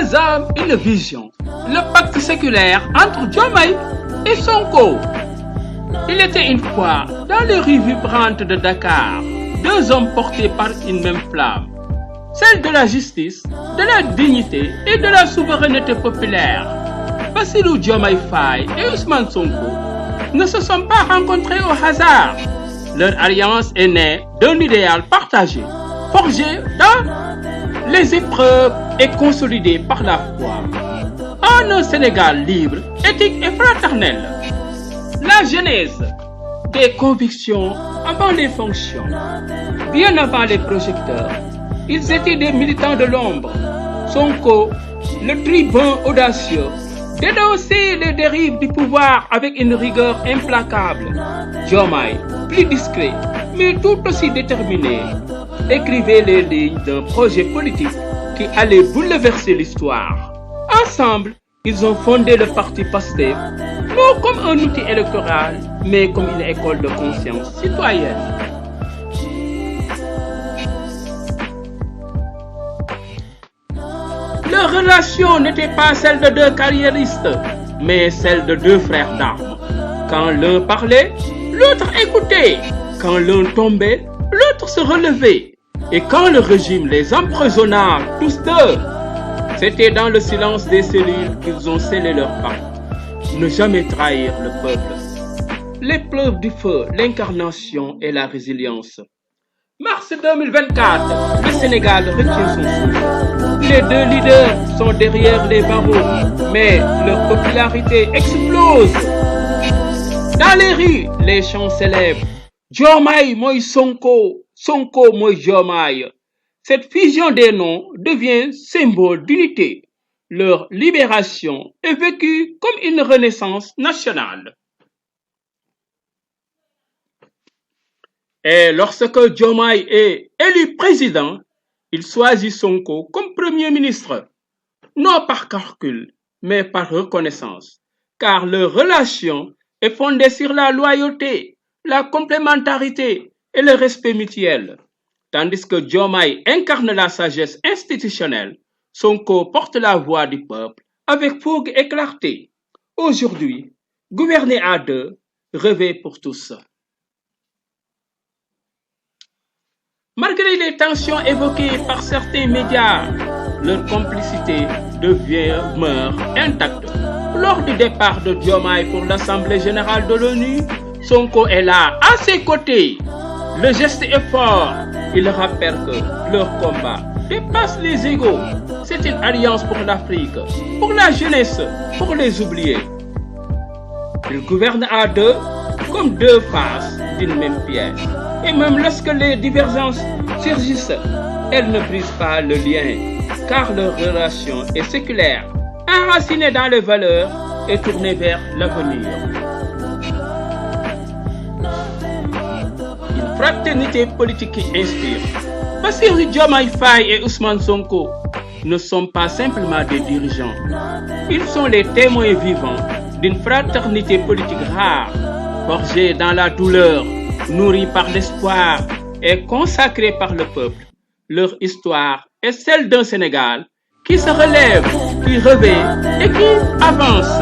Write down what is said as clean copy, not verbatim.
programme une vision, le pacte séculaire entre Diomaye et Sonko. Il était une fois dans les rues vibrantes de Dakar, deux hommes portés par une même flamme, celle de la justice, de la dignité et de la souveraineté populaire. Bassirou Diomaye Faye et Ousmane Sonko ne se sont pas rencontrés au hasard. Leur alliance est née d'un idéal partagé, forgé dans les épreuves et consolidé par la foi. En un Sénégal libre, éthique et fraternel. La genèse des convictions avant les fonctions. Bien avant les projecteurs, ils étaient des militants de l'ombre. Sonko, le tribun audacieux, dénonçait les dérives du pouvoir avec une rigueur implacable. Diomaye, plus discret, mais tout aussi déterminé, écrivait les lignes d'un projet politique qui allait bouleverser l'histoire. Ensemble, ils ont fondé le parti PASTEF, non comme un outil électoral, mais comme une école de conscience citoyenne. Leur relation n'était pas celle de deux carriéristes, mais celle de deux frères d'armes. Quand l'un parlait, l'autre écoutait. Quand l'un tombait, l'autre se relevait. Et quand le régime les emprisonna tous deux, c'était dans le silence des cellules qu'ils ont scellé leur pacte. Ne jamais trahir le peuple. L'épreuve du feu, l'incarnation et la résilience. Mars 2024, le Sénégal retient son souffle. Les deux leaders sont derrière les barreaux, mais leur popularité explose. Dans les rues, les chants s'élèvent. Diomaye moy Sonko, Sonko moy Diomaye. Cette fusion des noms devient symbole d'unité. Leur libération est vécue comme une renaissance nationale. Et lorsque Diomaye est élu président, il choisit Sonko comme premier ministre, non par calcul, mais par reconnaissance, car leur relation est fondée sur la loyauté, la complémentarité et le respect mutuel. Tandis que Diomaye incarne la sagesse institutionnelle, Sonko porte la voix du peuple avec fougue et clarté. Aujourd'hui, gouverner à deux, rêver pour tous. Malgré les tensions évoquées par certains médias, leur complicité demeure intacte. Lors du départ de Diomaye pour l'Assemblée générale de l'ONU, Sonko est là, à ses côtés. Le geste est fort. Il rappelle que leur combat dépasse les égos. C'est une alliance pour l'Afrique, pour la jeunesse, pour les oubliés. Ils gouvernent à deux comme deux faces d'une même pièce. Et même lorsque les divergences surgissent, elles ne brisent pas le lien, car leur relation est séculaire, enracinée dans les valeurs et tournée vers l'avenir. Une fraternité politique qui inspire. Bassirou Diomaye Faye et Ousmane Sonko ne sont pas simplement des dirigeants. Ils sont les témoins vivants d'une fraternité politique rare, forgée dans la douleur, nourrie par l'espoir et consacrée par le peuple. Leur histoire est celle d'un Sénégal qui se relève, qui revêt et qui avance.